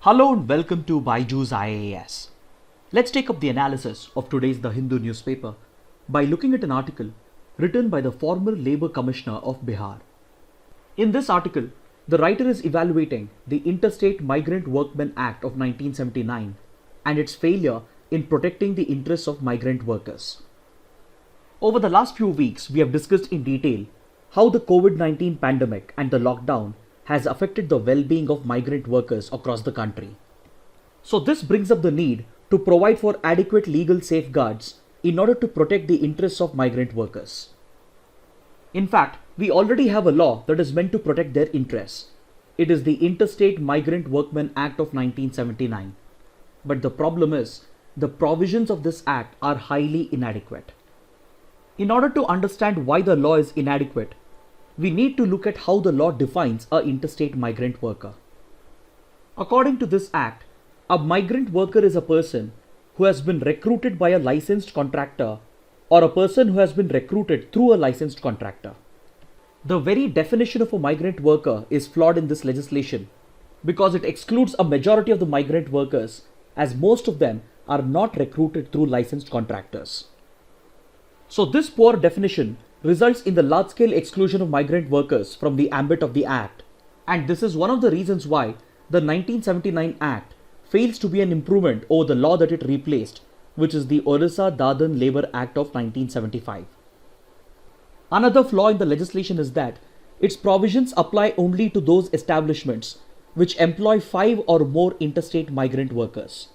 Hello and welcome to Byju's IAS. Let's take up the analysis of today's The Hindu newspaper by looking at an article written by the former Labour Commissioner of Bihar. In this article, the writer is evaluating the Interstate Migrant Workmen Act of 1979 and its failure in protecting the interests of migrant workers. Over the last few weeks, we have discussed in detail how the COVID-19 pandemic and the lockdown has affected the well-being of migrant workers across the country. So this brings up the need to provide for adequate legal safeguards in order to protect the interests of migrant workers. In fact, we already have a law that is meant to protect their interests. It is the Interstate Migrant Workmen Act of 1979. But the problem is, the provisions of this act are highly inadequate. In order to understand why the law is inadequate, we need to look at how the law defines an interstate migrant worker. According to this act, a migrant worker is a person who has been recruited by a licensed contractor or a person who has been recruited through a licensed contractor. The very definition of a migrant worker is flawed in this legislation because it excludes a majority of the migrant workers, as most of them are not recruited through licensed contractors. So this poor definition results in the large-scale exclusion of migrant workers from the ambit of the Act, and this is one of the reasons why the 1979 Act fails to be an improvement over the law that it replaced, which is the Orissa-Dadhan Labour Act of 1975. Another flaw in the legislation is that its provisions apply only to those establishments which employ 5 or more interstate migrant workers.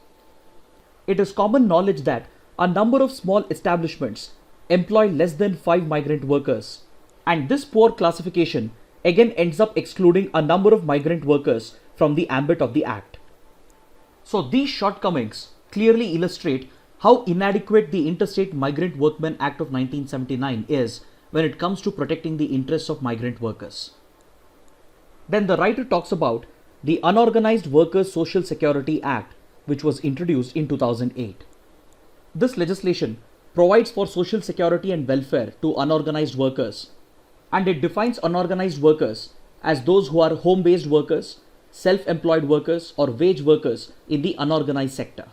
It is common knowledge that a number of small establishments employ less than 5 migrant workers, and this poor classification again ends up excluding a number of migrant workers from the ambit of the Act. So these shortcomings clearly illustrate how inadequate the Interstate Migrant Workmen Act of 1979 is when it comes to protecting the interests of migrant workers. Then the writer talks about the Unorganized Workers Social Security Act, which was introduced in 2008. This legislation provides for social security and welfare to unorganized workers, and it defines unorganized workers as those who are home-based workers, self-employed workers, or wage workers in the unorganized sector.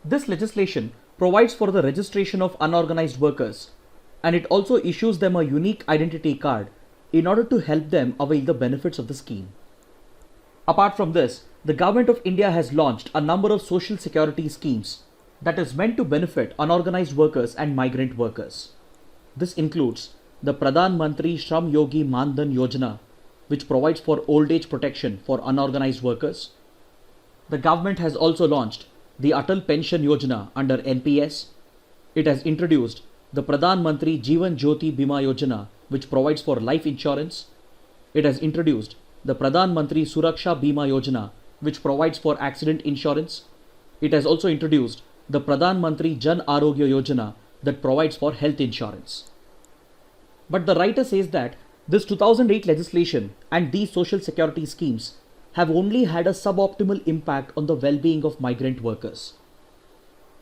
This legislation provides for the registration of unorganized workers, and it also issues them a unique identity card in order to help them avail the benefits of the scheme. Apart from this, the Government of India has launched a number of social security schemes that is meant to benefit unorganized workers and migrant workers. This includes the Pradhan Mantri Shram Yogi Man Dhan Yojana, which provides for old age protection for unorganized workers. The government has also launched the Atal Pension Yojana under NPS. It has introduced the Pradhan Mantri Jeevan Jyoti Bima Yojana, which provides for life insurance. It has introduced the Pradhan Mantri Suraksha Bima Yojana, which provides for accident insurance. It has also introduced the Pradhan Mantri Jan Arogya Yojana that provides for health insurance. But the writer says that this 2008 legislation and these social security schemes have only had a suboptimal impact on the well-being of migrant workers.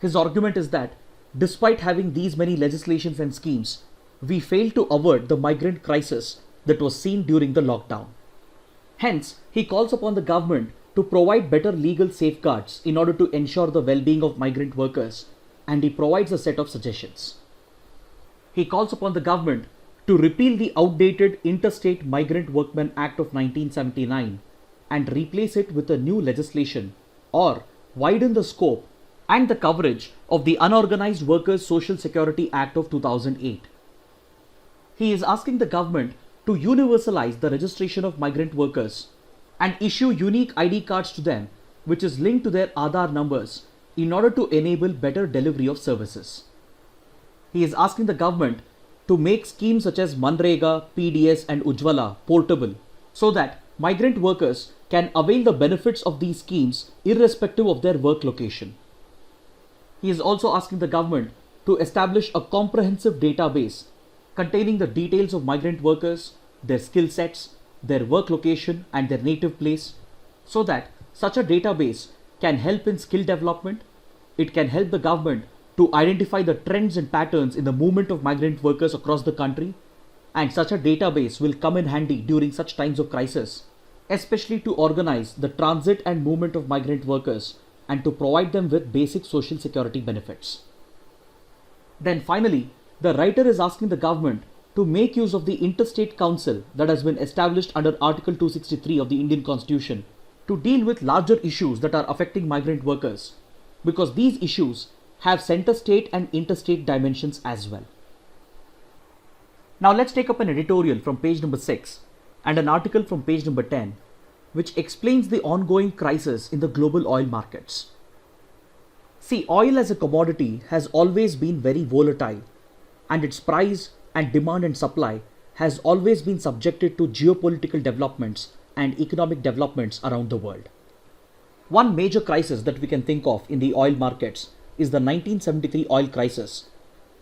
His argument is that despite having these many legislations and schemes, we failed to avert the migrant crisis that was seen during the lockdown. Hence, he calls upon the government to provide better legal safeguards in order to ensure the well-being of migrant workers, and he provides a set of suggestions. He calls upon the government to repeal the outdated Interstate Migrant Workmen Act of 1979 and replace it with a new legislation, or widen the scope and the coverage of the Unorganized Workers Social Security Act of 2008. He is asking the government to universalize the registration of migrant workers and issue unique ID cards to them, which is linked to their Aadhaar numbers in order to enable better delivery of services. He is asking the government to make schemes such as Manrega, PDS and Ujjwala portable so that migrant workers can avail the benefits of these schemes irrespective of their work location. He is also asking the government to establish a comprehensive database containing the details of migrant workers, their skill sets, their work location and their native place, so that such a database can help in skill development. It can help the government to identify the trends and patterns in the movement of migrant workers across the country, and such a database will come in handy during such times of crisis especially to organize the transit and movement of migrant workers and to provide them with basic social security benefits. Then finally, the writer is asking the government to make use of the interstate council that has been established under Article 263 of the Indian Constitution to deal with larger issues that are affecting migrant workers, because these issues have center state and interstate dimensions as well. Now let's take up an editorial from page number 6 and an article from page number 10, which explains the ongoing crisis in the global oil markets. See, oil as a commodity has always been very volatile, and its price and demand and supply has always been subjected to geopolitical developments and economic developments around the world. One major crisis that we can think of in the oil markets is the 1973 oil crisis,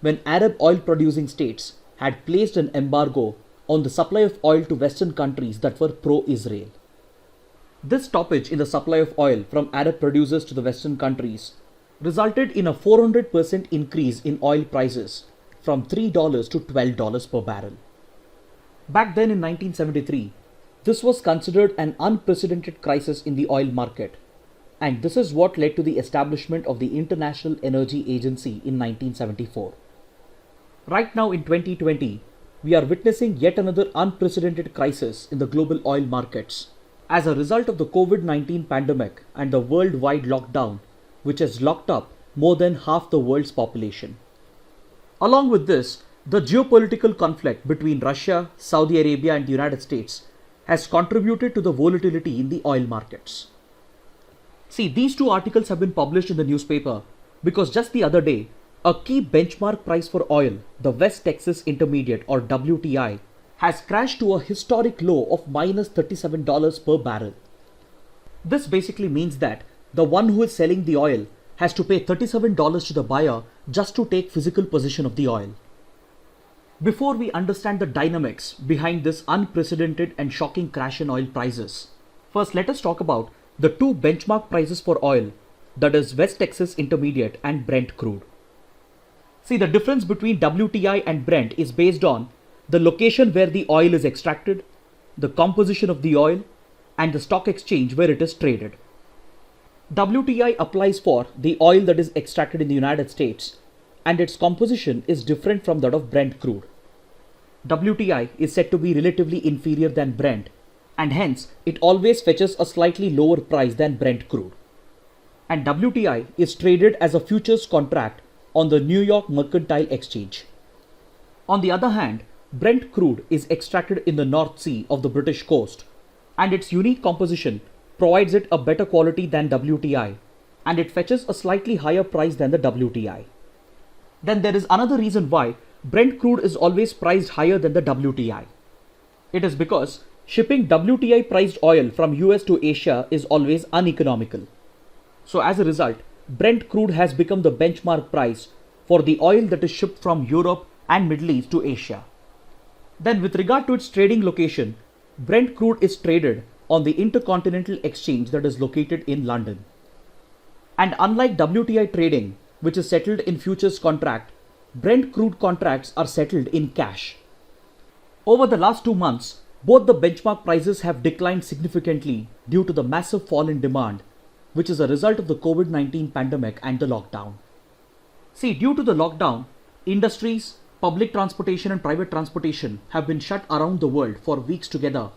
when Arab oil producing states had placed an embargo on the supply of oil to Western countries that were pro-Israel. This stoppage in the supply of oil from Arab producers to the Western countries resulted in a 400% increase in oil prices from $3 to $12 per barrel. Back then in 1973, this was considered an unprecedented crisis in the oil market, and this is what led to the establishment of the International Energy Agency in 1974. Right now in 2020, we are witnessing yet another unprecedented crisis in the global oil markets as a result of the COVID-19 pandemic and the worldwide lockdown, which has locked up more than half the world's population. Along with this, the geopolitical conflict between Russia, Saudi Arabia and the United States has contributed to the volatility in the oil markets. See, these two articles have been published in the newspaper because just the other day, a key benchmark price for oil, the West Texas Intermediate or WTI, has crashed to a historic low of minus $37 per barrel. This basically means that the one who is selling the oil has to pay $37 to the buyer just to take physical possession of the oil. Before we understand the dynamics behind this unprecedented and shocking crash in oil prices, first let us talk about the two benchmark prices for oil, that is West Texas Intermediate and Brent crude. See, the difference between WTI and Brent is based on the location where the oil is extracted, the composition of the oil, and the stock exchange where it is traded. WTI applies for the oil that is extracted in the United States, and its composition is different from that of Brent crude. WTI is said to be relatively inferior than Brent, and hence it always fetches a slightly lower price than Brent crude. And WTI is traded as a futures contract on the New York Mercantile Exchange. On the other hand, Brent crude is extracted in the North Sea of the British coast, and its unique composition provides it a better quality than WTI, and it fetches a slightly higher price than the WTI. Then there is another reason why Brent crude is always priced higher than the WTI. It is because shipping WTI priced oil from US to Asia is always uneconomical. So as a result, Brent crude has become the benchmark price for the oil that is shipped from Europe and Middle East to Asia. Then with regard to its trading location, Brent crude is traded on the Intercontinental Exchange that is located in London. And unlike WTI trading, which is settled in futures contract, Brent crude contracts are settled in cash. Over the last 2 months, both the benchmark prices have declined significantly due to the massive fall in demand, which is a result of the COVID-19 pandemic and the lockdown. See, due to the lockdown, industries, public transportation and private transportation have been shut around the world for weeks together,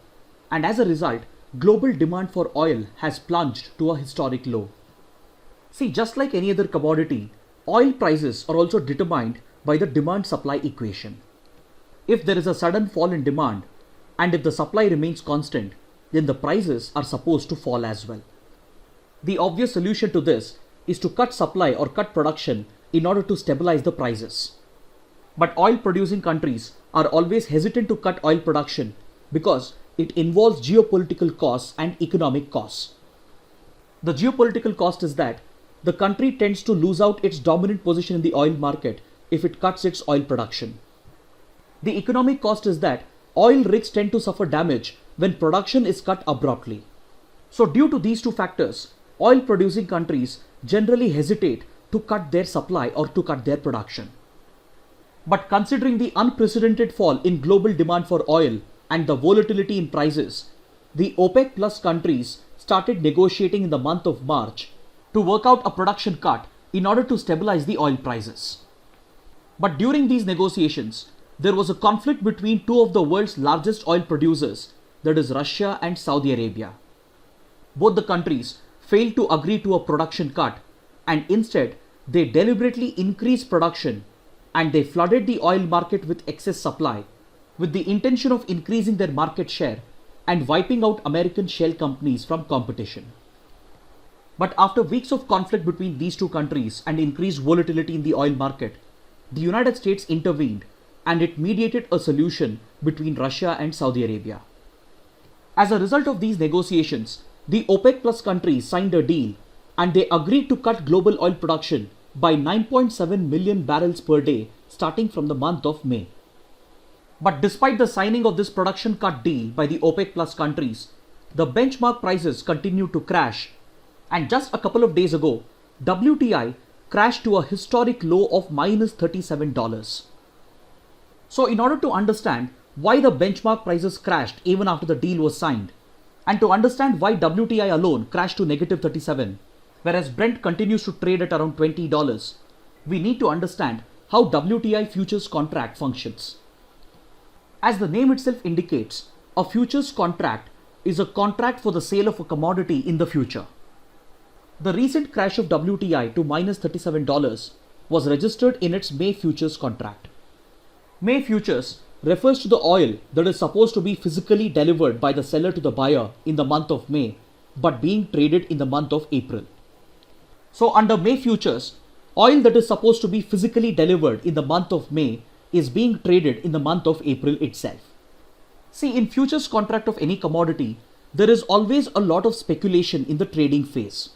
and as a result, global demand for oil has plunged to a historic low. See, just like any other commodity, oil prices are also determined by the demand-supply equation. If there is a sudden fall in demand, and if the supply remains constant, then the prices are supposed to fall as well. The obvious solution to this is to cut supply or cut production in order to stabilize the prices. But oil producing countries are always hesitant to cut oil production because it involves geopolitical costs and economic costs. The geopolitical cost is that the country tends to lose out its dominant position in the oil market if it cuts its oil production. The economic cost is that oil rigs tend to suffer damage when production is cut abruptly. So due to these two factors, oil producing countries generally hesitate to cut their supply or to cut their production. But considering the unprecedented fall in global demand for oil and the volatility in prices, the OPEC Plus countries started negotiating in the month of March to work out a production cut in order to stabilize the oil prices. But during these negotiations, there was a conflict between two of the world's largest oil producers, that is Russia and Saudi Arabia. Both the countries failed to agree to a production cut, and instead they deliberately increased production and they flooded the oil market with excess supply with the intention of increasing their market share and wiping out American shale companies from competition. But after weeks of conflict between these two countries and increased volatility in the oil market, the United States intervened and it mediated a solution between Russia and Saudi Arabia. As a result of these negotiations, the OPEC Plus countries signed a deal and they agreed to cut global oil production by 9.7 million barrels per day starting from the month of May. But despite the signing of this production cut deal by the OPEC Plus countries, the benchmark prices continued to crash, and just a couple of days ago, WTI crashed to a historic low of -$37. So in order to understand why the benchmark prices crashed even after the deal was signed, and to understand why WTI alone crashed to -37, whereas Brent continues to trade at around $20, we need to understand how WTI futures contract functions. As the name itself indicates, a futures contract is a contract for the sale of a commodity in the future. The recent crash of WTI to -$37 was registered in its May futures contract. May futures refers to the oil that is supposed to be physically delivered by the seller to the buyer in the month of May, but being traded in the month of April. So under May futures, oil that is supposed to be physically delivered in the month of May is being traded in the month of April itself. See, in futures contract of any commodity, there is always a lot of speculation in the trading phase.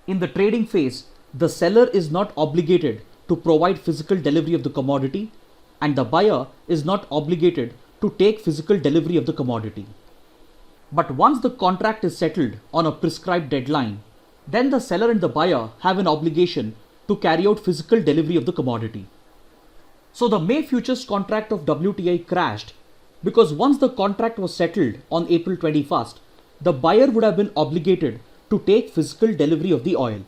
In the trading phase, the seller is not obligated to provide physical delivery of the commodity, and the buyer is not obligated to take physical delivery of the commodity. But once the contract is settled on a prescribed deadline, then the seller and the buyer have an obligation to carry out physical delivery of the commodity. So the May futures contract of WTI crashed because once the contract was settled on April 21st, the buyer would have been obligated to take physical delivery of the oil.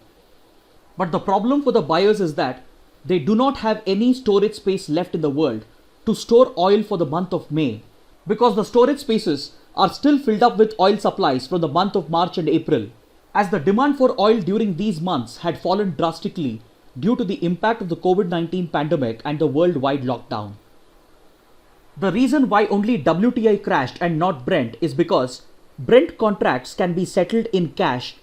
But the problem for the buyers is that they do not have any storage space left in the world to store oil for the month of May, because the storage spaces are still filled up with oil supplies from the month of March and April, as the demand for oil during these months had fallen drastically due to the impact of the COVID-19 pandemic and the worldwide lockdown. The reason why only WTI crashed and not Brent is because Brent contracts can be settled in cash,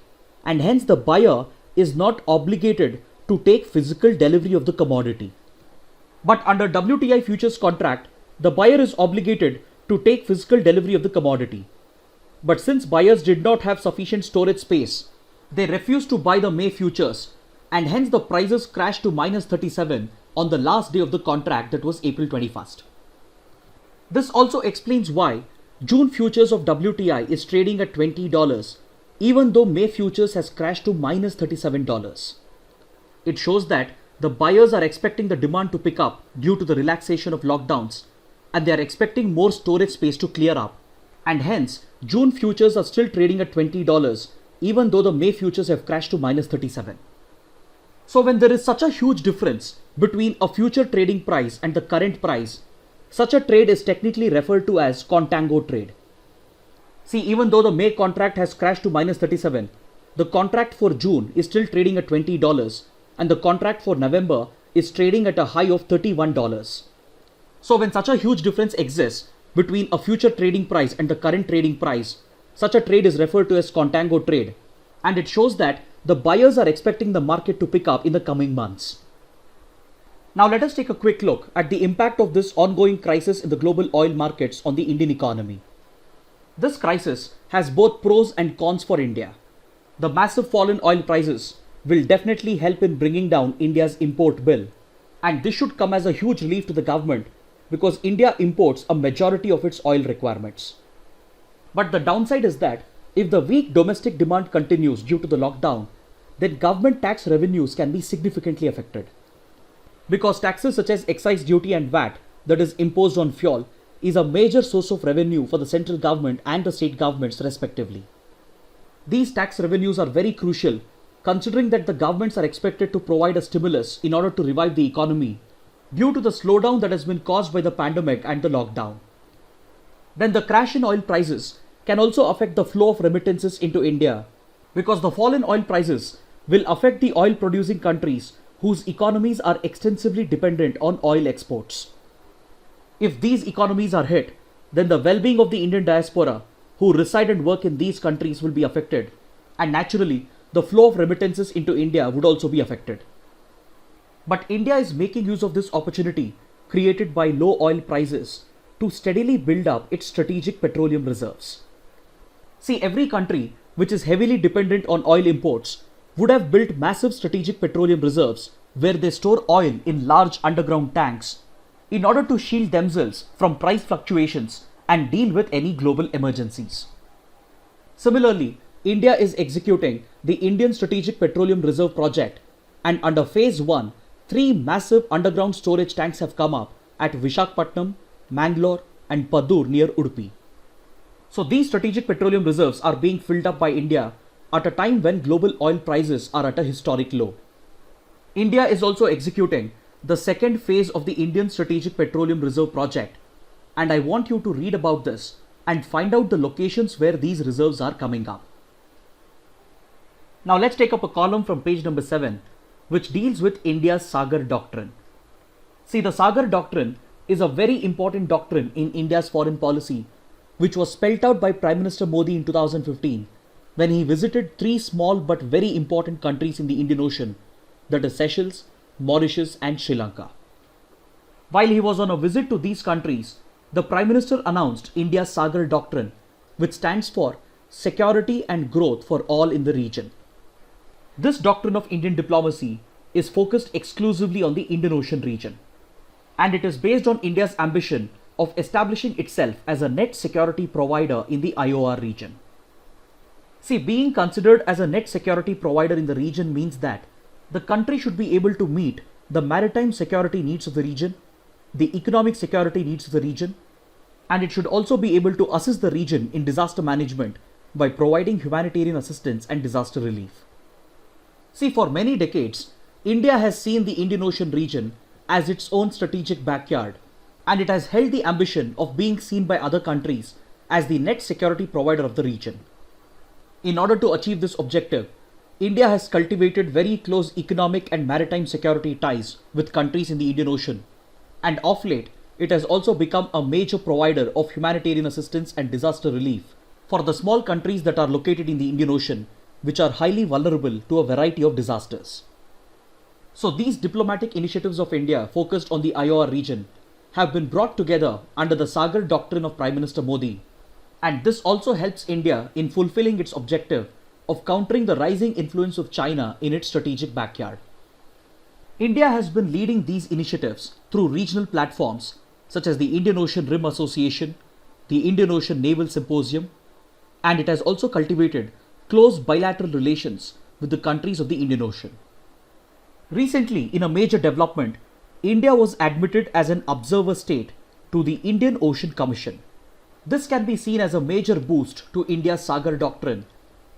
and hence the buyer is not obligated to take physical delivery of the commodity. But under WTI futures contract, the buyer is obligated to take physical delivery of the commodity. But since buyers did not have sufficient storage space, they refused to buy the May futures, and hence the prices crashed to -37 on the last day of the contract, that was April 21st. This also explains why June futures of WTI is trading at $20, even though May futures has crashed to -$37. It shows that the buyers are expecting the demand to pick up due to the relaxation of lockdowns, and they are expecting more storage space to clear up, and hence June futures are still trading at $20, even though the May futures have crashed to -37. So when there is such a huge difference between a future trading price and the current price, such a trade is technically referred to as contango trade. See, even though the May contract has crashed to -37, the contract for June is still trading at $20, and the contract for November is trading at a high of $31. So when such a huge difference exists between a future trading price and the current trading price, such a trade is referred to as contango trade, and it shows that the buyers are expecting the market to pick up in the coming months. Now let us take a quick look at the impact of this ongoing crisis in the global oil markets on the Indian economy. This crisis has both pros and cons for India. The massive fall in oil prices will definitely help in bringing down India's import bill, and this should come as a huge relief to the government because India imports a majority of its oil requirements. But the downside is that if the weak domestic demand continues due to the lockdown, then government tax revenues can be significantly affected. Because taxes such as excise duty and VAT that is imposed on fuel is a major source of revenue for the central government and the state governments respectively. These tax revenues are very crucial considering that the governments are expected to provide a stimulus in order to revive the economy due to the slowdown that has been caused by the pandemic and the lockdown. Then the crash in oil prices can also affect the flow of remittances into India because the fall in oil prices will affect the oil producing countries whose economies are extensively dependent on oil exports. If these economies are hit, then the well-being of the Indian diaspora who reside and work in these countries will be affected, and naturally the flow of remittances into India would also be affected. But India is making use of this opportunity created by low oil prices to steadily build up its strategic petroleum reserves. See, every country which is heavily dependent on oil imports would have built massive strategic petroleum reserves where they store oil in large underground tanks in order to shield themselves from price fluctuations and deal with any global emergencies. Similarly, India is executing the Indian Strategic Petroleum Reserve Project, and under phase 1, 3 massive underground storage tanks have come up at Visakhapatnam, Mangalore and Padur near Udupi. So these strategic petroleum reserves are being filled up by India at a time when global oil prices are at a historic low. India is also executing the second phase of the Indian Strategic Petroleum Reserve Project, and I want you to read about this and find out the locations where these reserves are coming up. Now let's take up a column from page number 7 which deals with India's Sagar Doctrine. See, the Sagar Doctrine is a very important doctrine in India's foreign policy which was spelt out by Prime Minister Modi in 2015 when he visited 3 small but very important countries in the Indian Ocean, that is Seychelles, Mauritius and Sri Lanka. While he was on a visit to these countries, the Prime Minister announced India's Sagar Doctrine, which stands for Security and Growth for All in the Region. This doctrine of Indian diplomacy is focused exclusively on the Indian Ocean region, and it is based on India's ambition of establishing itself as a net security provider in the IOR region. See, being considered as a net security provider in the region means that the country should be able to meet the maritime security needs of the region, the economic security needs of the region, and it should also be able to assist the region in disaster management by providing humanitarian assistance and disaster relief. See, for many decades, India has seen the Indian Ocean region as its own strategic backyard, and it has held the ambition of being seen by other countries as the net security provider of the region. In order to achieve this objective, India has cultivated very close economic and maritime security ties with countries in the Indian Ocean, and of late, it has also become a major provider of humanitarian assistance and disaster relief for the small countries that are located in the Indian Ocean, which are highly vulnerable to a variety of disasters. So these diplomatic initiatives of India focused on the IOR region have been brought together under the Sagar Doctrine of Prime Minister Modi, and this also helps India in fulfilling its objective of countering the rising influence of China in its strategic backyard. India has been leading these initiatives through regional platforms such as the Indian Ocean Rim Association, the Indian Ocean Naval Symposium, and it has also cultivated close bilateral relations with the countries of the Indian Ocean. Recently, in a major development, India was admitted as an observer state to the Indian Ocean Commission. This can be seen as a major boost to India's Sagar Doctrine,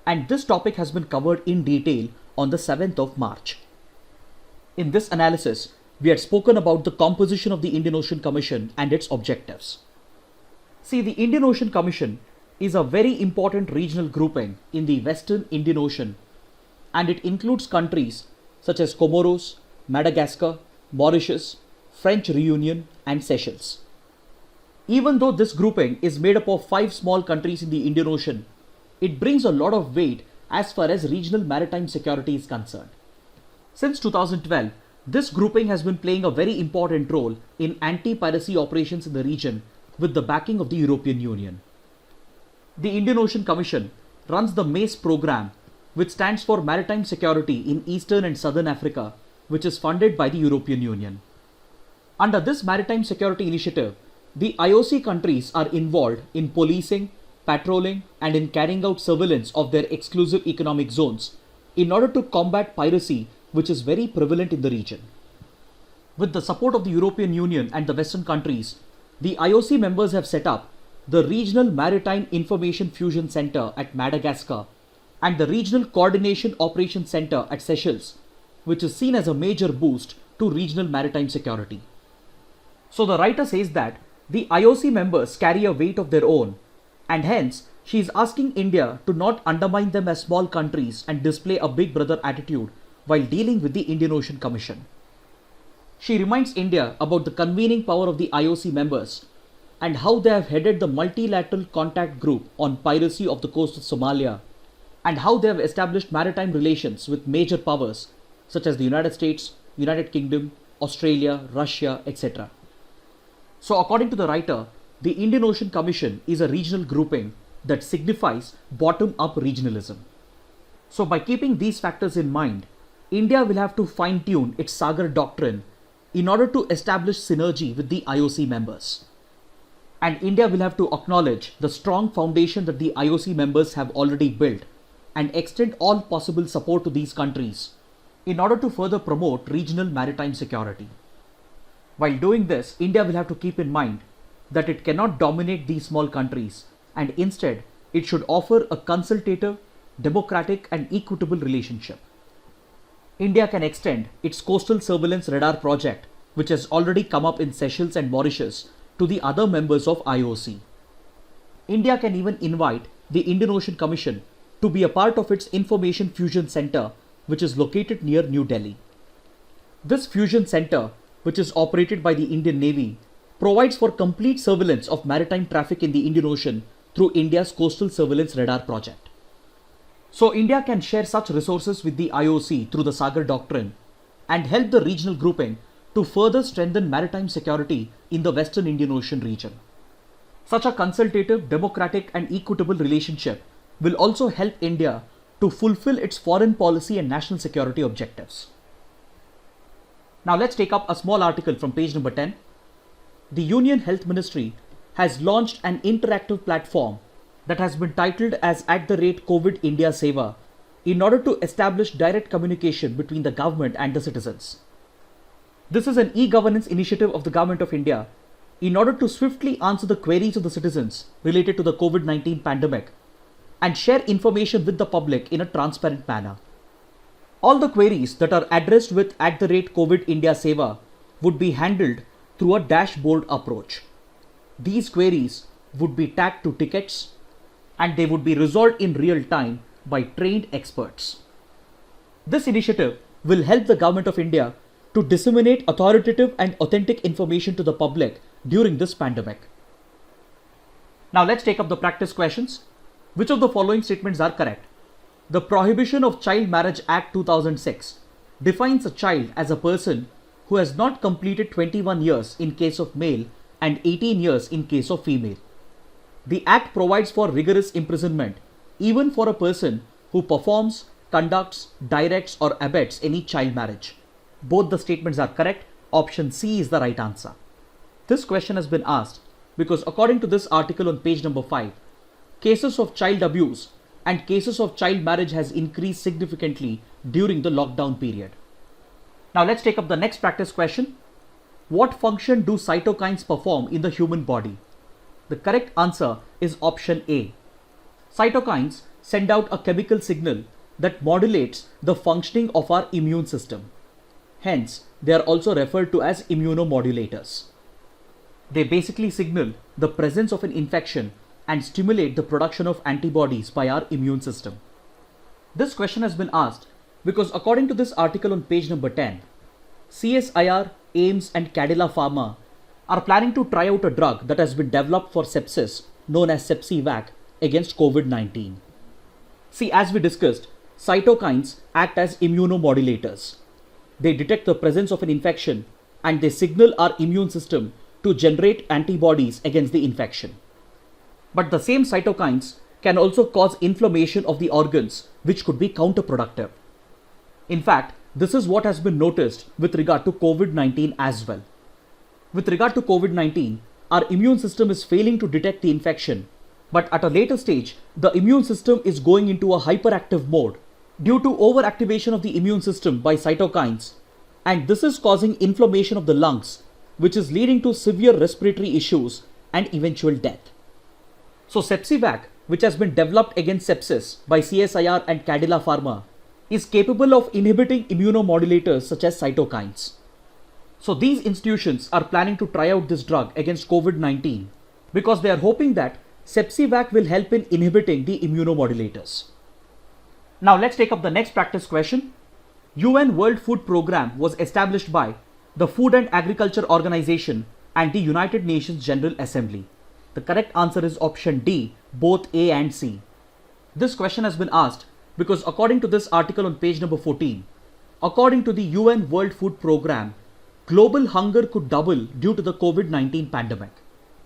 and this topic has been covered in detail on the 7th of March. In this analysis, we had spoken about the composition of the Indian Ocean Commission and its objectives. See, the Indian Ocean Commission is a very important regional grouping in the Western Indian Ocean, and it includes countries such as Comoros, Madagascar, Mauritius, French Reunion and Seychelles. Even though this grouping is made up of 5 small countries in the Indian Ocean, it brings a lot of weight as far as regional maritime security is concerned. Since 2012, this grouping has been playing a very important role in anti-piracy operations in the region with the backing of the European Union. The Indian Ocean Commission runs the MACE program, which stands for Maritime Security in Eastern and Southern Africa, which is funded by the European Union. Under this maritime security initiative, the IOC countries are involved in policing, patrolling, and in carrying out surveillance of their exclusive economic zones in order to combat piracy, which is very prevalent in the region. With the support of the European Union and the Western countries, the IOC members have set up the Regional Maritime Information Fusion Center at Madagascar and the Regional Coordination Operations Center at Seychelles, which is seen as a major boost to regional maritime security. So the writer says that the IOC members carry a weight of their own, and hence she is asking India to not undermine them as small countries and display a big brother attitude while dealing with the Indian Ocean Commission. She reminds India about the convening power of the IOC members and how they have headed the multilateral contact group on piracy of the coast of Somalia, and how they have established maritime relations with major powers such as the United States, United Kingdom, Australia, Russia, etc. So according to the writer, the Indian Ocean Commission is a regional grouping that signifies bottom-up regionalism. So by keeping these factors in mind, India will have to fine-tune its Sagar doctrine in order to establish synergy with the IOC members. And India will have to acknowledge the strong foundation that the IOC members have already built and extend all possible support to these countries in order to further promote regional maritime security. While doing this, India will have to keep in mind that it cannot dominate these small countries, and instead it should offer a consultative, democratic and equitable relationship. India can extend its coastal surveillance radar project, which has already come up in Seychelles and Mauritius, to the other members of IOC. India can even invite the Indian Ocean Commission to be a part of its Information Fusion Center, which is located near New Delhi. This fusion center, which is operated by the Indian Navy, provides for complete surveillance of maritime traffic in the Indian Ocean through India's Coastal Surveillance Radar project. So India can share such resources with the IOC through the Sagar doctrine and help the regional grouping to further strengthen maritime security in the Western Indian Ocean region. Such a consultative, democratic and equitable relationship will also help India to fulfill its foreign policy and national security objectives. Now let's take up a small article from page number 10. The Union Health Ministry has launched an interactive platform that has been titled as @COVID India Seva in order to establish direct communication between the government and the citizens. This is an e-governance initiative of the Government of India in order to swiftly answer the queries of the citizens related to the COVID-19 pandemic and share information with the public in a transparent manner. All the queries that are addressed with @COVID India Seva would be handled through a dashboard approach. These queries would be tagged to tickets and they would be resolved in real time by trained experts. This initiative will help the Government of India to disseminate authoritative and authentic information to the public during this pandemic. Now let's take up the practice questions. Which of the following statements are correct? The Prohibition of Child Marriage Act 2006 defines a child as a person who has not completed 21 years in case of male and 18 years in case of female. The Act provides for rigorous imprisonment even for a person who performs, conducts, directs or abets any child marriage. Both the statements are correct. Option C is the right answer. This question has been asked because according to this article on page number 5, cases of child abuse and cases of child marriage has increased significantly during the lockdown period. Now let's take up the next practice question. What function do cytokines perform in the human body? The correct answer is option A. Cytokines send out a chemical signal that modulates the functioning of our immune system. Hence, they are also referred to as immunomodulators. They basically signal the presence of an infection and stimulate the production of antibodies by our immune system. This question has been asked because according to this article on page number 10, CSIR, AIIMS and Cadila Pharma are planning to try out a drug that has been developed for sepsis known as Sepsivac against COVID-19. See, as we discussed, cytokines act as immunomodulators. They detect the presence of an infection and they signal our immune system to generate antibodies against the infection. But the same cytokines can also cause inflammation of the organs, which could be counterproductive. In fact, this is what has been noticed with regard to COVID-19 as well. With regard to COVID-19, our immune system is failing to detect the infection, but at a later stage, the immune system is going into a hyperactive mode due to overactivation of the immune system by cytokines, and this is causing inflammation of the lungs, which is leading to severe respiratory issues and eventual death. So Sepsivac, which has been developed against sepsis by CSIR and Cadila Pharma, is capable of inhibiting immunomodulators such as cytokines. So these institutions are planning to try out this drug against COVID-19 because they are hoping that Sepsivac will help in inhibiting the immunomodulators. Now let's take up the next practice question. UN World Food Programme was established by the Food and Agriculture Organization and the United Nations General Assembly. The correct answer is option D, both A and C. This question has been asked because according to this article on page number 14, according to the UN World Food Programme, global hunger could double due to the COVID-19 pandemic.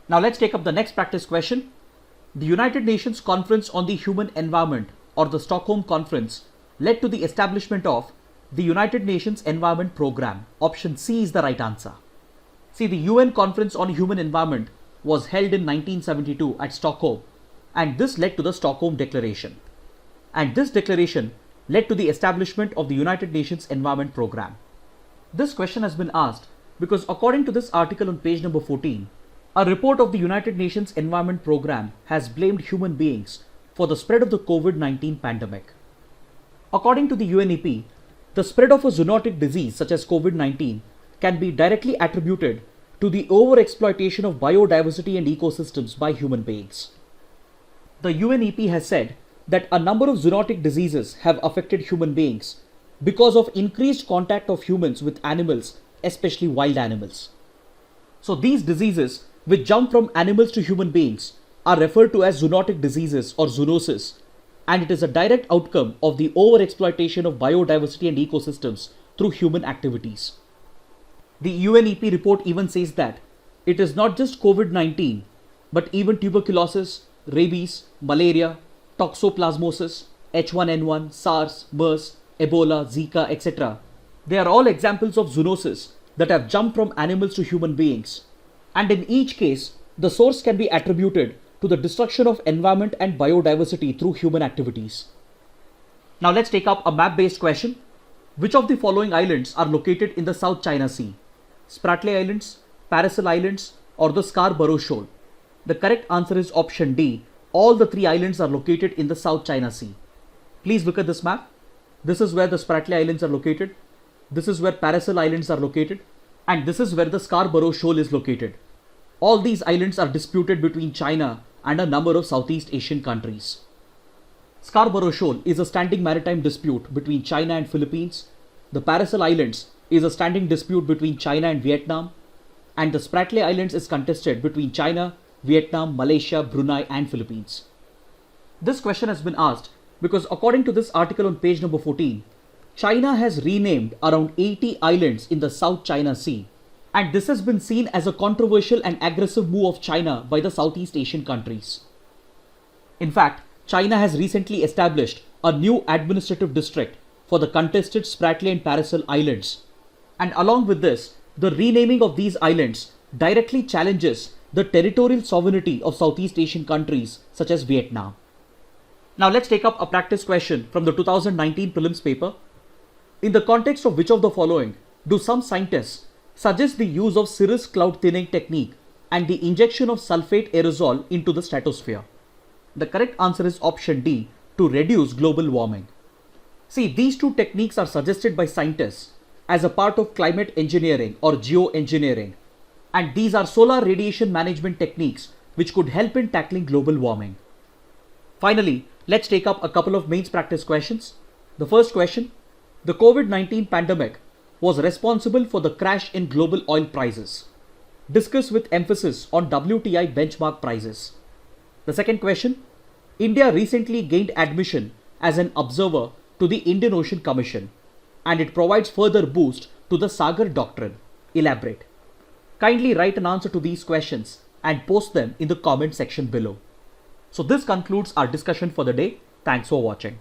Now let's take up the next practice question. The United Nations Conference on the Human Environment, or the Stockholm Conference, led to the establishment of the United Nations Environment Programme. Option C is the right answer. See, the UN Conference on Human Environment was held in 1972 at Stockholm, and this led to the Stockholm Declaration. And this declaration led to the establishment of the United Nations Environment Programme. This question has been asked because according to this article on page number 14, a report of the United Nations Environment Programme has blamed human beings for the spread of the COVID-19 pandemic. According to the UNEP, the spread of a zoonotic disease such as COVID-19 can be directly attributed to the overexploitation of biodiversity and ecosystems by human beings. The UNEP has said that a number of zoonotic diseases have affected human beings because of increased contact of humans with animals, especially wild animals. So these diseases, which jump from animals to human beings, are referred to as zoonotic diseases or zoonosis, and it is a direct outcome of the overexploitation of biodiversity and ecosystems through human activities. The UNEP report even says that it is not just COVID-19, but even tuberculosis, rabies, malaria, toxoplasmosis, H1N1, SARS, MERS, Ebola, Zika, etc. They are all examples of zoonosis that have jumped from animals to human beings. And in each case, the source can be attributed to the destruction of environment and biodiversity through human activities. Now let's take up a map-based question. Which of the following islands are located in the South China Sea? Spratly Islands, Paracel Islands, or the Scarborough Shoal? The correct answer is option D. All the three islands are located in the South China Sea. Please look at this map. This is where the Spratly Islands are located. This is where Paracel Islands are located. And this is where the Scarborough Shoal is located. All these islands are disputed between China and a number of Southeast Asian countries. Scarborough Shoal is a standing maritime dispute between China and Philippines. The Paracel Islands is a standing dispute between China and Vietnam. And the Spratly Islands is contested between China, Vietnam, Malaysia, Brunei and Philippines. This question has been asked because according to this article on page number 14, China has renamed around 80 islands in the South China Sea, and this has been seen as a controversial and aggressive move of China by the Southeast Asian countries. In fact, China has recently established a new administrative district for the contested Spratly and Paracel Islands, and along with this, the renaming of these islands directly challenges the territorial sovereignty of Southeast Asian countries such as Vietnam. Now let's take up a practice question from the 2019 prelims paper. In the context of which of the following do some scientists suggest the use of cirrus cloud thinning technique and the injection of sulfate aerosol into the stratosphere? The correct answer is option D, to reduce global warming. See, these two techniques are suggested by scientists as a part of climate engineering or geoengineering, and these are solar radiation management techniques which could help in tackling global warming. Finally, let's take up a couple of mains practice questions. The first question: the COVID-19 pandemic was responsible for the crash in global oil prices. Discuss with emphasis on WTI benchmark prices. The second question: India recently gained admission as an observer to the Indian Ocean Commission, and it provides further boost to the Sagar Doctrine. Elaborate. Kindly write an answer to these questions and post them in the comment section below. So this concludes our discussion for the day. Thanks for watching.